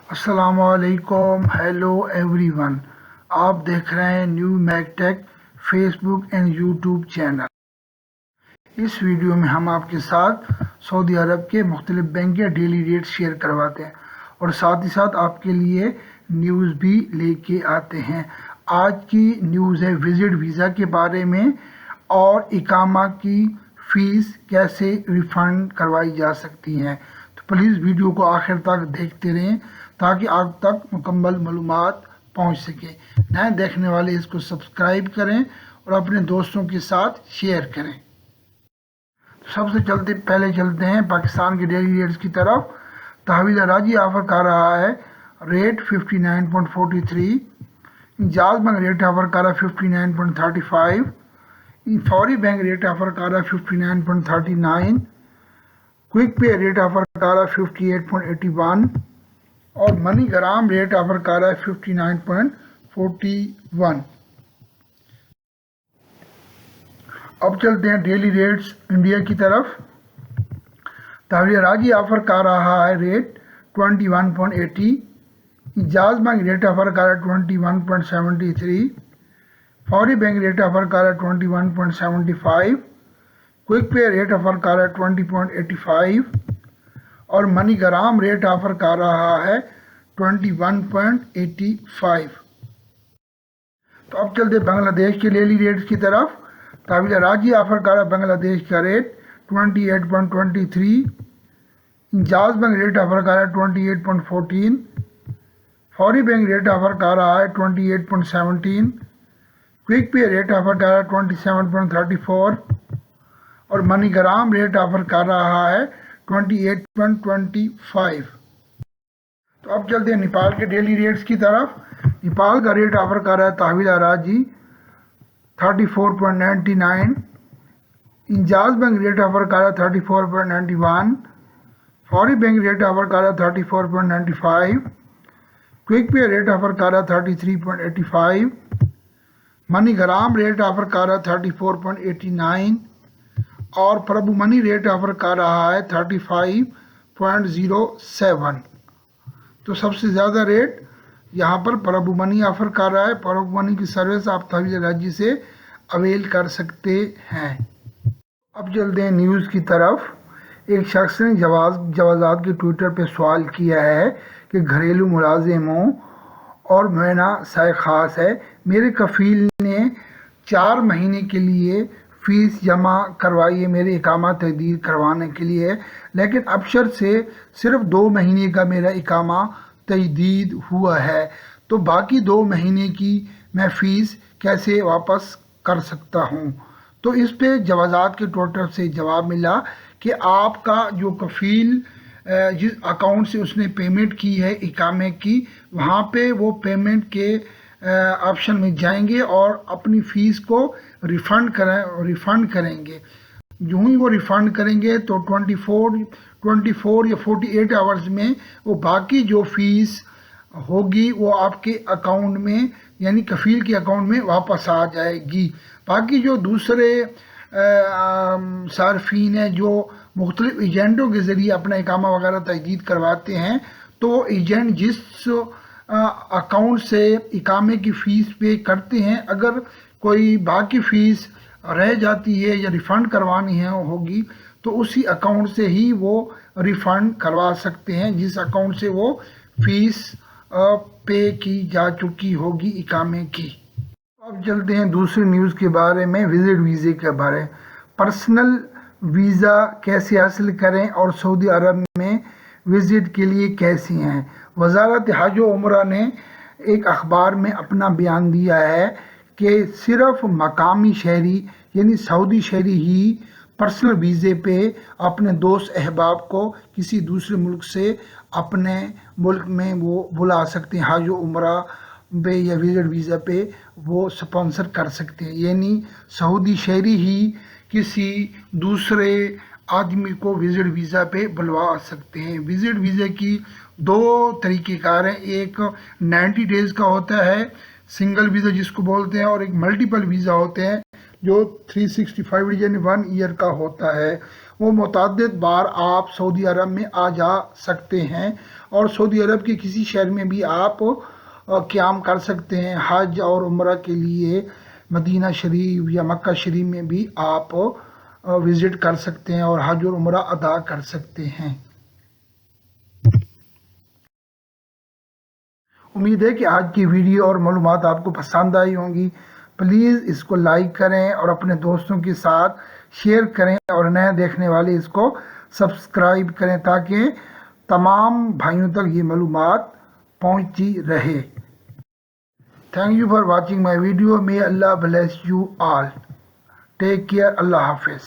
السلام علیکم، hello every one. آپ دیکھ رہے ہیں New Mac Tech Facebook and YouTube channel. اس ویڈیو میں ہم آپ کے ساتھ سعودی عرب کے مختلف بینک کے ڈیلی ریٹ شیئر کرواتے ہیں اور ساتھ ہی ساتھ آپ کے لیے نیوز بھی لے کے آتے ہیں۔ آج کی نیوز ہے وزٹ ویزا کے بارے میں اور اقامہ کی فیس کیسے ریفنڈ کروائی جا سکتی ہیں۔ تو پلیز ویڈیو کو آخر تک دیکھتے رہیں تاکہ آپ تک مکمل معلومات پہنچ سکے۔ نئے دیکھنے والے اس کو سبسکرائب کریں اور اپنے دوستوں کے ساتھ شیئر کریں۔ سب سے پہلے چلتے ہیں پاکستان کے ڈیلی ریٹس کی طرف۔ تحویل راجی آفر کر رہا ہے rate 59.43، jazz bank rate offer کر رہا ہے 59.35، فوری بینک ریٹ آفر کر رہا ہے 59.39، کوئک پے ریٹ آفر کر رہا ہے 58.81 اور منی گرام ریٹ آفر کر رہا ہے 59.41۔ اب چلتے ہیں ڈیلی ریٹس انڈیا کی طرف۔ تحویل راجی آفر کر رہا ہے rate 21.80، jazz bank rate offer کر رہا ہے 21.73، فوری بینک ریٹ آفر کر رہا ہے 21.75، کوئک پے ریٹ آفر کر رہا ہے 20.85 اور منی گرام ریٹ آفر کر رہا ہے 21.85۔ تو اب چلتے بنگلہ دیش کے ڈیلی ریٹس کی طرف۔ تحویل راجی آفر کر رہا ہے بنگلہ دیش کا rate 28.23، jazz bank rate offer کر رہا ہے 28.14، فوری بینک ریٹ آفر کر رہا ہے 28.17، کوئک پے ریٹ آفر کر رہا ہے 27.34 اور منی گرام ریٹ آفر کر رہا ہے 28.25۔ تو اب چلتے ہیں نیپال کے ڈیلی ریٹس کی طرف۔ نیپال کا ریٹ آفر کر رہا ہے تحویل راجی 34.99، جاز بینک ریٹ آفر کر رہا ہے 34.91، فوری بینک ریٹ آفر کر رہا ہے 34.95، کوئک پے ریٹ آفر کر رہا ہے 33.85، منی گرام ریٹ آفر کر رہا ہے 34.89 اور پربھو منی ریٹ آفر کر رہا ہے 35.07۔ تو سب سے زیادہ ریٹ یہاں پر پربھو منی آفر کر رہا ہے۔ پربھو منی کی سروس آپ تحویل راجی سے اویل کر سکتے ہیں۔ اب چلتے ہیں نیوز کی طرف۔ ایک شخص نے جوازات کے ٹویٹر پہ سوال کیا ہے کہ گھریلو ملازموں اور معینہ سائے خاص ہے، میرے کفیل نے 4 مہینے کے لیے فیس جمع کروائی ہے میرے اقامہ تجدید کروانے کے لیے، لیکن ابشر سے صرف 2 مہینے کا میرا اقامہ تجدید ہوا ہے، تو باقی 2 مہینے کی میں فیس کیسے واپس کر سکتا ہوں؟ تو اس پہ جوازات کے ٹویٹر سے جواب ملا کہ آپ کا جو کفیل جس اکاؤنٹ سے اس نے پیمنٹ کی ہے اقامے کی، وہاں پہ وہ پیمنٹ کے آپشن میں جائیں گے اور اپنی فیس کو ریفنڈ کریں گے۔ جو ہی وہ ریفنڈ کریں گے تو 24 یا 48 آورز میں وہ باقی جو فیس ہوگی وہ آپ کے اکاؤنٹ میں یعنی کفیل کے اکاؤنٹ میں واپس آ جائے گی۔ باقی جو دوسرے صارفین ہیں جو مختلف ایجنٹوں کے ذریعے اپنا اقامہ وغیرہ تجدید کرواتے ہیں، تو وہ ایجنٹ جس اکاؤنٹ سے اقامے کی فیس پے کرتے ہیں، اگر کوئی باقی فیس رہ جاتی ہے یا ریفنڈ کروانی ہے ہوگی تو اسی اکاؤنٹ سے ہی وہ ریفنڈ کروا سکتے ہیں جس اکاؤنٹ سے وہ فیس پے کی جا چکی ہوگی اقامے کی۔ اب چلتے ہیں دوسری نیوز کے بارے میں، وزٹ ویزے کے بارے۔ پرسنل ویزا کیسے حاصل کریں اور سعودی عرب میں وزٹ کے لیے کیسے ہیں؟ وزارت حج و عمرہ نے ایک اخبار میں اپنا بیان دیا ہے کہ صرف مقامی شہری یعنی سعودی شہری ہی پرسنل ویزے پہ اپنے دوست احباب کو کسی دوسرے ملک سے اپنے ملک میں وہ بلا سکتے ہیں، حج و عمرہ پہ یا وزٹ ویزا پہ وہ سپانسر کر سکتے ہیں، یعنی سعودی شہری ہی کسی دوسرے آدمی کو وزٹ ویزا پہ بلوا سکتے ہیں۔ وزٹ ویزا کی 2 طریقہ کار ہیں، ایک 90 ڈیز کا ہوتا ہے سنگل ویزا جس کو بولتے ہیں، اور ایک ملٹیپل ویزا ہوتے ہیں جو 365 ڈیز یعنی 1 ایئر کا ہوتا ہے۔ وہ متعدد بار آپ سعودی عرب میں آ جا سکتے ہیں، اور سعودی عرب کے کسی شہر میں بھی آپ قیام کر سکتے ہیں۔ حج اور عمرہ کے لیے مدینہ شریف یا مکہ شریف میں بھی آپ وزٹ کر سکتے ہیں اور حج اور عمرہ ادا کر سکتے ہیں۔ امید ہے کہ آج کی ویڈیو اور معلومات آپ کو پسند آئی ہوں گی۔ پلیز اس کو لائک کریں اور اپنے دوستوں کے ساتھ شیئر کریں، اور نئے دیکھنے والے اس کو سبسکرائب کریں تاکہ تمام بھائیوں تک یہ معلومات پہنچتی رہے۔ Thank you for watching my video. May اللہ bless you all. Take care. اللہ حافظ۔